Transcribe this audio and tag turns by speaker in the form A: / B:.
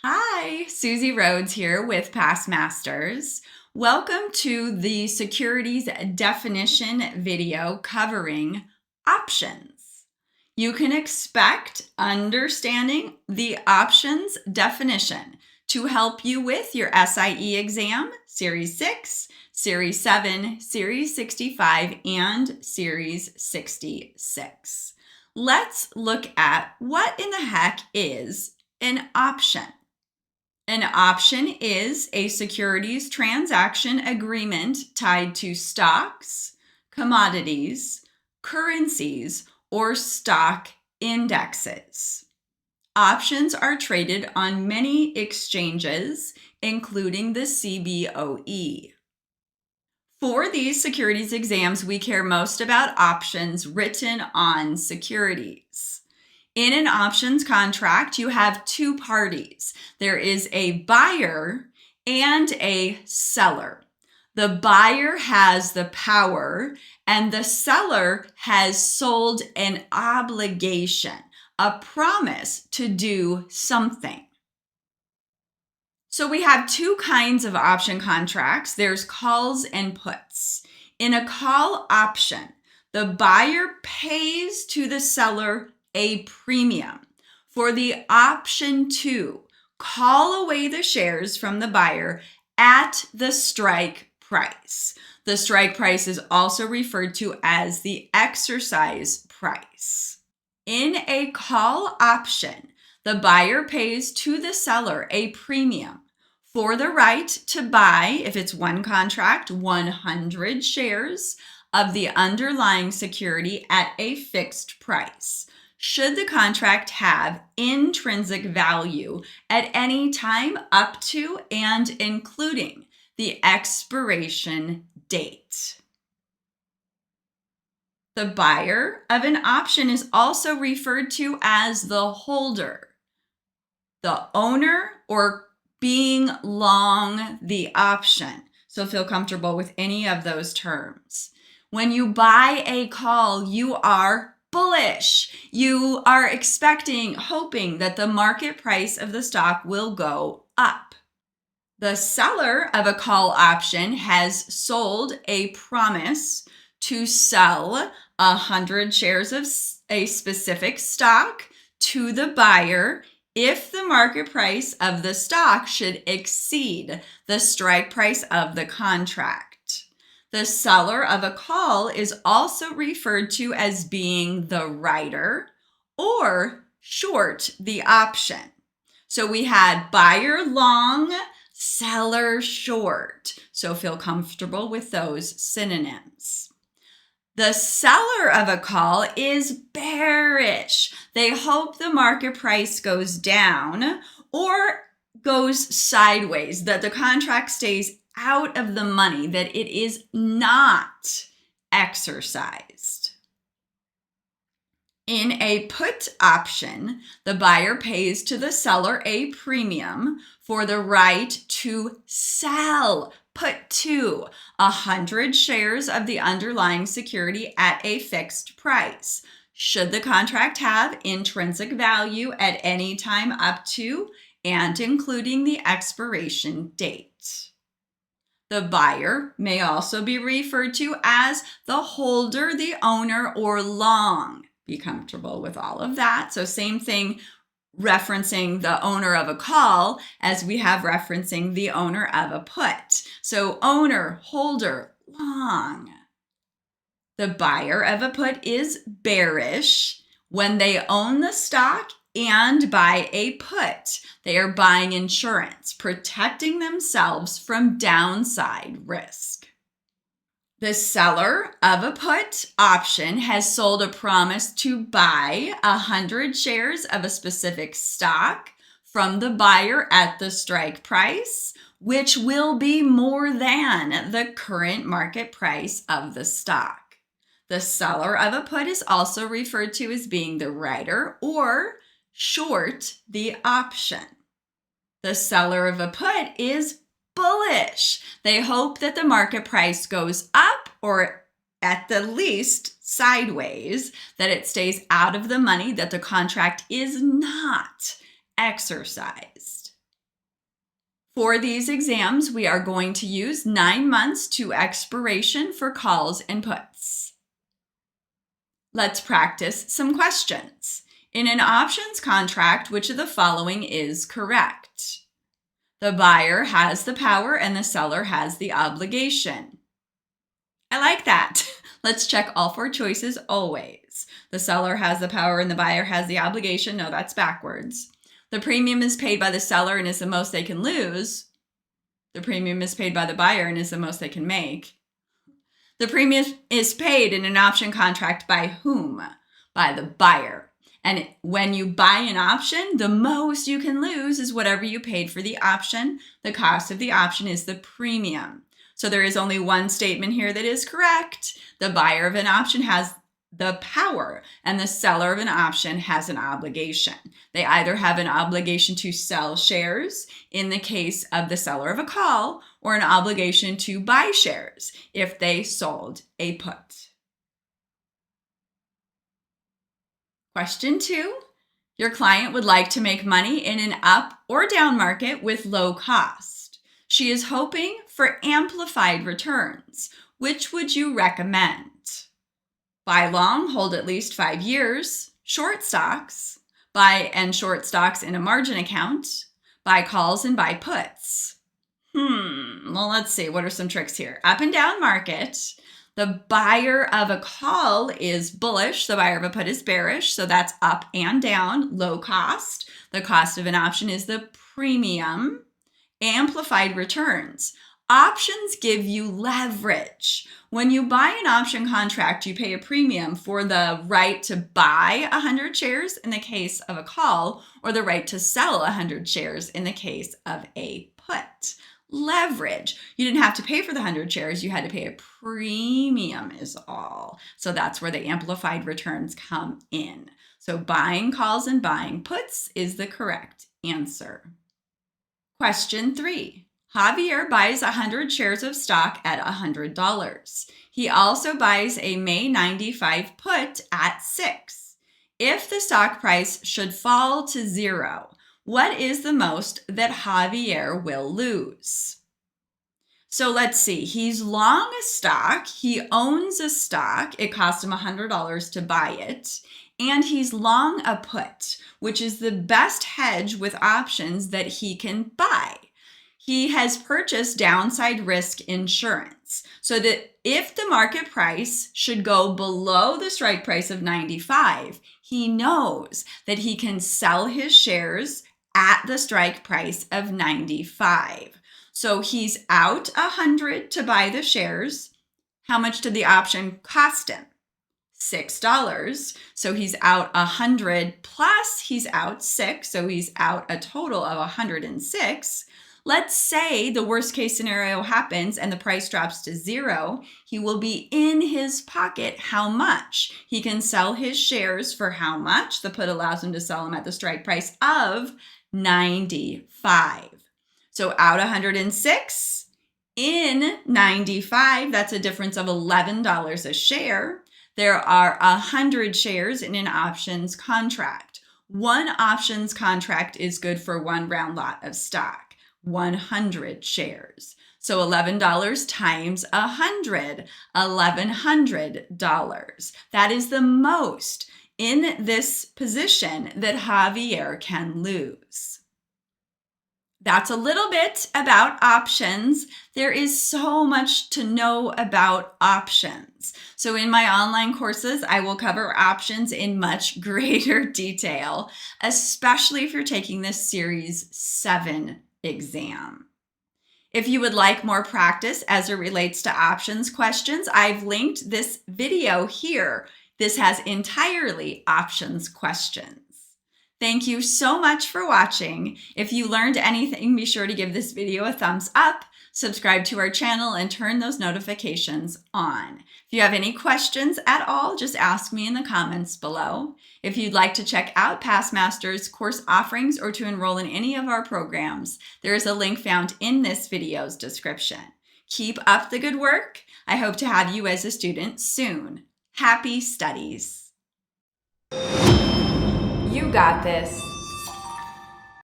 A: Hi, Suzy Rhodes here with PassMasters. Welcome to the securities definition video covering options. You can expect understanding the options definition to help you with your SIE exam, Series 6, Series 7, Series 65, and Series 66. Let's look at what in the heck is an option. An option is a securities transaction agreement tied to stocks, commodities, currencies, or stock indexes. Options are traded on many exchanges, including the CBOE. For these securities exams, we care most about options written on securities. In an options contract, you have two parties. There is a buyer and a seller. The buyer has the power, and the seller has sold an obligation, a promise to do something. So we have two kinds of option contracts. There's calls and puts. In a call option, the buyer pays to the seller a premium for the option to call away the shares from the buyer at the strike price. The strike price is also referred to as the exercise price. In a call option, the buyer pays to the seller a premium for the right to buy, if it's one contract, 100 shares of the underlying security at a fixed price, should the contract have intrinsic value at any time up to and including the expiration date. The buyer of an option is also referred to as the holder, the owner, or being long the option. So feel comfortable with any of those terms. When you buy a call, you are bullish. You are expecting, hoping that the market price of the stock will go up. The seller of a call option has sold a promise to sell 100 shares of a specific stock to the buyer if the market price of the stock should exceed the strike price of the contract. The seller of a call is also referred to as being the writer or short the option. So we had buyer long, seller short. So feel comfortable with those synonyms. The seller of a call is bearish. They hope the market price goes down or goes sideways, that the contract stays out of the money, that it is not exercised. In a put option, the buyer pays to the seller a premium for the right to sell, put to 100 shares of the underlying security at a fixed price, should the contract have intrinsic value at any time up to and including the expiration date. The buyer may also be referred to as the holder, the owner, or long. Be comfortable with all of that. So same thing referencing the owner of a call as we have referencing the owner of a put. So owner, holder, long. The buyer of a put is bearish when they own the stock and buy a put. They are buying insurance, protecting themselves from downside risk. The seller of a put option has sold a promise to buy 100 shares of a specific stock from the buyer at the strike price, which will be more than the current market price of the stock. The seller of a put is also referred to as being the writer or short the option. The seller of a put is bullish. They hope that the market price goes up or at the least sideways, that it stays out of the money, that the contract is not exercised. For these exams, we are going to use 9 months to expiration for calls and puts. Let's practice some questions. In an options contract, which of the following is correct? The buyer has the power and the seller has the obligation. I like that. Let's check all 4 choices always. The seller has the power and the buyer has the obligation. No, that's backwards. The premium is paid by the seller and is the most they can lose. The premium is paid by the buyer and is the most they can make. The premium is paid in an option contract by whom? By the buyer. And when you buy an option, the most you can lose is whatever you paid for the option. The cost of the option is the premium. So there is only one statement here that is correct. The buyer of an option has the power and the seller of an option has an obligation. They either have an obligation to sell shares in the case of the seller of a call or an obligation to buy shares if they sold a put. Question 2. Your client would like to make money in an up or down market with low cost. She is hoping for amplified returns. Which would you recommend? Buy long, hold at least 5 years. Short stocks. Buy and short stocks in a margin account. Buy calls and buy puts. Well, let's see. What are some tricks here? Up and down market. The buyer of a call is bullish. The buyer of a put is bearish. So that's up and down, low cost. The cost of an option is the premium. Amplified returns. Options give you leverage. When you buy an option contract, you pay a premium for the right to buy 100 shares in the case of a call or the right to sell 100 shares in the case of a put. Leverage. You didn't have to pay for the 100 shares. You had to pay a premium is all. So that's where the amplified returns come in. So buying calls and buying puts is the correct answer. Question 3. Javier buys 100 shares of stock at $100. He also buys a May 95 put at 6. If the stock price should fall to 0, what is the most that Javier will lose? So let's see. He's long a stock. He owns a stock. It cost him $100 to buy it. And he's long a put, which is the best hedge with options that he can buy. He has purchased downside risk insurance so that if the market price should go below the strike price of 95, he knows that he can sell his shares at the strike price of 95. So he's out 100 to buy the shares. How much did the option cost him? $6. So he's out 100 plus he's out 6. So he's out a total of 106. Let's say the worst case scenario happens and the price drops to 0. He will be in his pocket how much? He can sell his shares for how much? The put allows him to sell them at the strike price of 95. So out 106, in 95, that's a difference of $11 a share. There are 100 shares in an options contract. One options contract is good for one round lot of stock, 100 shares. So $11 times 100, $1,100. That is the most in this position that Javier can lose. That's a little bit about options. There is so much to know about options. So in my online courses, I will cover options in much greater detail, especially if you're taking this Series 7 exam. If you would like more practice as it relates to options questions, I've linked this video here. This has entirely options questions. Thank you so much for watching. If you learned anything, be sure to give this video a thumbs up, subscribe to our channel, and turn those notifications on. If you have any questions at all, just ask me in the comments below. If you'd like to check out PassMasters course offerings or to enroll in any of our programs, there is a link found in this video's description. Keep up the good work. I hope to have you as a student soon. Happy studies.
B: You got this.